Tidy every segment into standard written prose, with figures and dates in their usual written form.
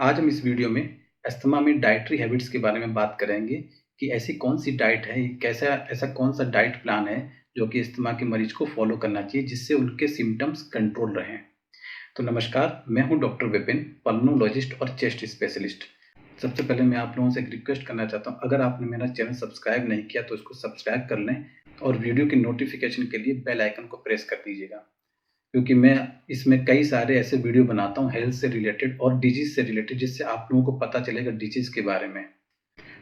आज हम इस वीडियो में अस्थमा में डाइटरी हैबिट्स के बारे में बात करेंगे कि ऐसी कौन सी डाइट है, कैसा ऐसा कौन सा डाइट प्लान है जो कि अस्थमा के मरीज को फॉलो करना चाहिए जिससे उनके सिम्टम्स कंट्रोल रहें। तो नमस्कार, मैं हूं डॉक्टर विपिन, पल्मोनोलॉजिस्ट और चेस्ट स्पेशलिस्ट। सबसे पहले मैं आप लोगों से एक रिक्वेस्ट करना चाहता हूं, अगर आपने मेरा चैनल सब्सक्राइब नहीं किया तो इसको सब्सक्राइब कर लें और वीडियो की नोटिफिकेशन के लिए बेल आइकन को प्रेस कर दीजिएगा, क्योंकि मैं इसमें कई सारे ऐसे वीडियो बनाता हूँ हेल्थ से रिलेटेड और डिजीज़ से रिलेटेड, जिससे आप लोगों को पता चलेगा डिजीज़ के बारे में।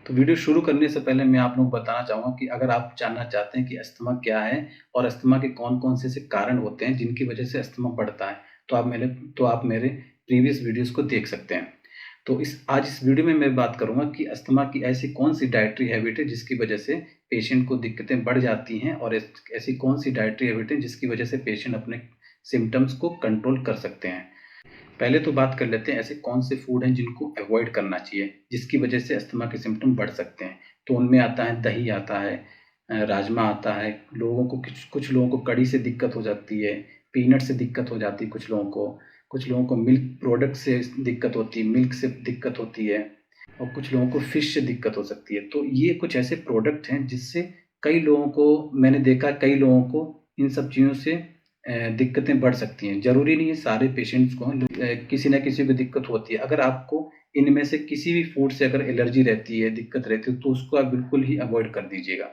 तो वीडियो शुरू करने से पहले मैं आप लोगों को बताना चाहूँगा कि अगर आप जानना चाहते हैं कि अस्थमा क्या है और अस्थमा के कौन-कौन से ऐसे कारण होते हैं जिनकी वजह से अस्थमा बढ़ता है, तो आप मेरे प्रीवियस वीडियोज़ को देख सकते हैं। तो आज इस वीडियो में मैं बात करूँगा कि अस्थमा की ऐसी कौन-सी डाइटरी हैबिट है जिसकी वजह से पेशेंट को दिक्कतें बढ़ जाती हैं, और ऐसी कौन-सी डाइटरी हैबिट है जिसकी वजह से पेशेंट अपने सिम्पटम्स को कंट्रोल कर सकते हैं। पहले तो बात कर लेते हैं ऐसे कौन से फूड हैं जिनको अवॉइड करना चाहिए जिसकी वजह से अस्थमा के सिम्पटम बढ़ सकते हैं। तो उनमें आता है दही आता है, राजमा आता है, लोगों को कुछ लोगों को कढ़ी से दिक्कत हो जाती है, पीनट से दिक्कत हो जाती है कुछ लोगों को मिल्क प्रोडक्ट से दिक्कत होती है, मिल्क से दिक्कत होती है, और कुछ लोगों को फिश से दिक्कत हो सकती है। तो ये कुछ ऐसे प्रोडक्ट हैं जिससे कई लोगों को मैंने देखा, कई लोगों को इन सब चीज़ों से दिक्कतें बढ़ सकती हैं। ज़रूरी नहीं है सारे पेशेंट्स को, किसी न किसी को दिक्कत होती है। अगर आपको इनमें से किसी भी फूड से अगर एलर्जी रहती है, दिक्कत रहती है, तो उसको आप बिल्कुल ही अवॉइड कर दीजिएगा।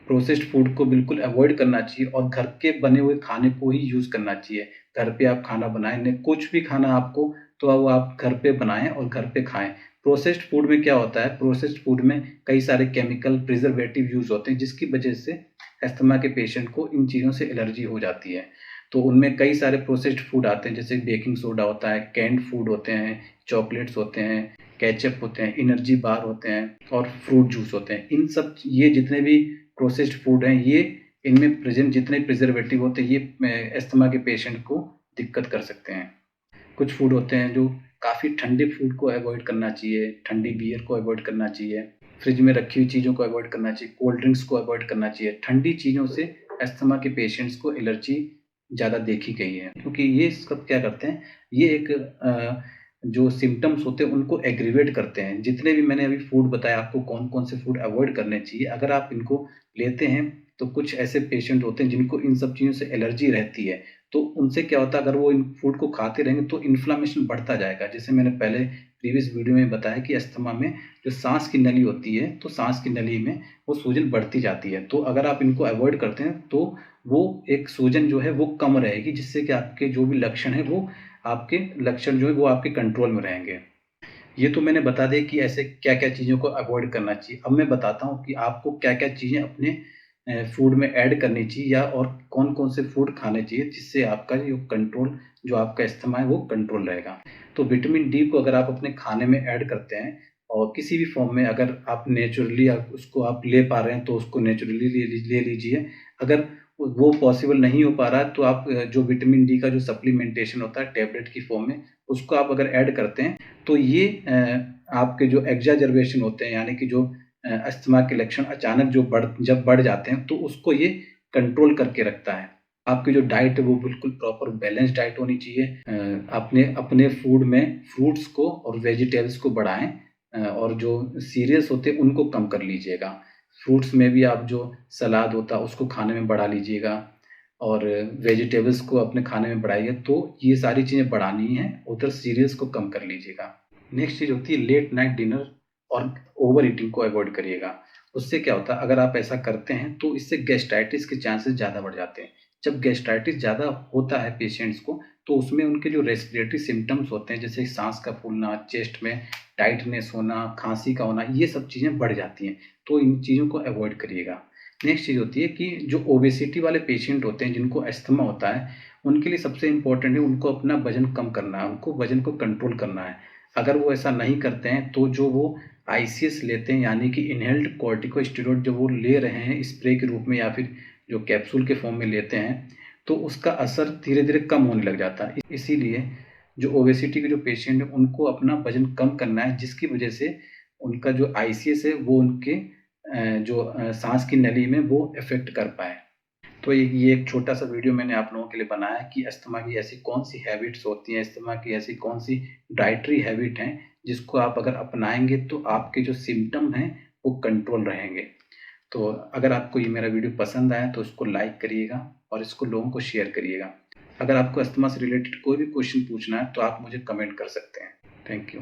प्रोसेस्ड फूड को बिल्कुल अवॉइड करना चाहिए और घर के बने हुए खाने को ही यूज़ करना चाहिए। घर पे आप खाना बनाएँ, नहीं कुछ भी खाना आपको, तो वो आप घर पे बनाएँ और घर पे खाएँ। प्रोसेस्ड फूड में क्या होता है, प्रोसेस्ड फूड में कई सारे केमिकल प्रिजर्वेटिव यूज़ होते हैं जिसकी वजह से अस्थमा के पेशेंट को इन चीज़ों से एलर्जी हो जाती है। तो उनमें कई सारे प्रोसेस्ड फूड आते हैं, जैसे बेकिंग सोडा होता है, कैन्ड फूड होते हैं, चॉकलेट्स होते हैं, केचअप होते हैं, एनर्जी बार होते हैं और फ्रूट जूस होते हैं। इन सब ये जितने भी प्रोसेस्ड फूड हैं, ये इनमें प्रेजेंट जितने प्रिजर्वेटिव होते हैं, ये अस्थमा के पेशेंट को दिक्कत कर सकते हैं। कुछ फूड होते हैं जो काफ़ी ठंडे फूड को अवॉइड करना चाहिए, ठंडी बियर को अवॉइड करना चाहिए, फ्रिज में रखी हुई चीज़ों को अवॉइड करना चाहिए, कोल्ड ड्रिंक्स को अवॉइड करना चाहिए। ठंडी चीज़ों से अस्थमा के पेशेंट्स को एलर्जी ज़्यादा देखी गई है, क्योंकि ये सब क्या करते हैं, ये एक जो सिम्पटम्स होते हैं उनको एग्रीवेट करते हैं। जितने भी मैंने अभी फूड बताया आपको कौन-कौन से फूड अवॉइड करने चाहिए, अगर आप इनको लेते हैं तो कुछ ऐसे पेशेंट होते हैं जिनको इन सब चीज़ों से एलर्जी रहती है, तो उनसे क्या होता है, अगर वो इन फूड को खाते रहेंगे तो इन्फ्लेमेशन बढ़ता जाएगा। जैसे मैंने पहले प्रीवियस वीडियो में बताया कि अस्थमा में जो साँस की नली होती है, तो साँस की नली में वो सूजन बढ़ती जाती है। तो अगर आप इनको अवॉइड करते हैं तो वो एक सूजन जो है वो कम रहेगी, जिससे कि आपके जो भी लक्षण है वो आपके लक्षण जो है वो आपके कंट्रोल में रहेंगे। ये तो मैंने बता दिया कि ऐसे क्या-क्या चीज़ों को अवॉइड करना चाहिए। अब मैं बताता हूँ कि आपको क्या-क्या चीज़ें अपने फूड में ऐड करनी चाहिए, या और कौन-कौन से फूड खाने चाहिए जिससे आपका जो आपका अस्थमा है वो कंट्रोल रहेगा। तो विटामिन डी को अगर आप अपने खाने में ऐड करते हैं और किसी भी फ़ॉर्म में, अगर आप नेचुरली आप उसको आप ले पा रहे हैं तो उसको नेचुरली ले लीजिए। अगर वो पॉसिबल नहीं हो पा रहा है तो आप जो विटामिन डी का जो सप्लीमेंटेशन होता है टैबलेट की फ़ॉर्म में, उसको आप अगर ऐड करते हैं तो ये आपके जो एग्ज़ैजर्बेशन होते हैं, यानी कि जो अस्थमा के लक्षण अचानक जब बढ़ जाते हैं, तो उसको ये कंट्रोल करके रखता है। आपकी जो डाइट है वो बिल्कुल प्रॉपर बैलेंस डाइट होनी चाहिए। अपने अपने फूड में फ्रूट्स को और वेजिटेबल्स को बढ़ाएँ, और जो सीरियल्स होते हैं उनको कम कर लीजिएगा। फ्रूट्स में भी आप जो सलाद होता है उसको खाने में बढ़ा लीजिएगा, और वेजिटेबल्स को अपने खाने में बढ़ाइए। तो ये सारी चीज़ें बढ़ानी है, उधर सीरियल्स को कम कर लीजिएगा। नेक्स्ट चीज़ होती है लेट नाइट डिनर और ओवर ईटिंग को अवॉइड करिएगा। उससे क्या होता है, अगर आप ऐसा करते हैं तो इससे गैस्ट्राइटिस के चांसेस ज़्यादा बढ़ जाते हैं। जब गैस्ट्राइटिस ज़्यादा होता है पेशेंट्स को, तो उसमें उनके जो रेस्पिरेटरी सिम्पटम्स होते हैं, जैसे साँस का फूलना, चेस्ट में टाइटनेस होना, खाँसी का होना, ये सब चीज़ें बढ़ जाती हैं। तो इन चीज़ों को अवॉइड करिएगा। नेक्स्ट चीज़ होती है कि जो ओबेसिटी वाले पेशेंट होते हैं, जिनको अस्थमा होता है, उनके लिए सबसे इम्पोर्टेंट है उनको अपना वज़न कम करना है, उनको वज़न को कंट्रोल करना है। अगर वो ऐसा नहीं करते हैं तो जो वो आईसीएस लेते हैं, यानी कि इनहेल्ड कॉर्टिकोस्टेरॉइड जो वो ले रहे हैं स्प्रे के रूप में या फिर जो कैप्सूल के फॉर्म में लेते हैं, तो उसका असर धीरे-धीरे कम होने लग जाता है। इसीलिए जो ओबेसिटी के जो पेशेंट हैं उनको अपना वज़न कम करना है, जिसकी वजह से उनका जो आईसीएस है वो उनके साँस की नली में वो इफ़ेक्ट कर पाए। तो ये एक छोटा-सा वीडियो मैंने आप लोगों के लिए बनाया कि अस्थमा की ऐसी कौन-सी हैबिट्स होती हैं, अस्थमा की ऐसी कौन-सी डाइटरी हैबिट हैं, जिसको आप अगर अपनाएँगे तो आपके जो सिम्पटम हैं, वो कंट्रोल रहेंगे। तो अगर आपको ये मेरा वीडियो पसंद आया तो उसको लाइक करिएगा और इसको लोगों को शेयर करिएगा। अगर आपको अस्थमा से रिलेटेड कोई भी क्वेश्चन पूछना है तो आप मुझे कमेंट कर सकते हैं। Thank you.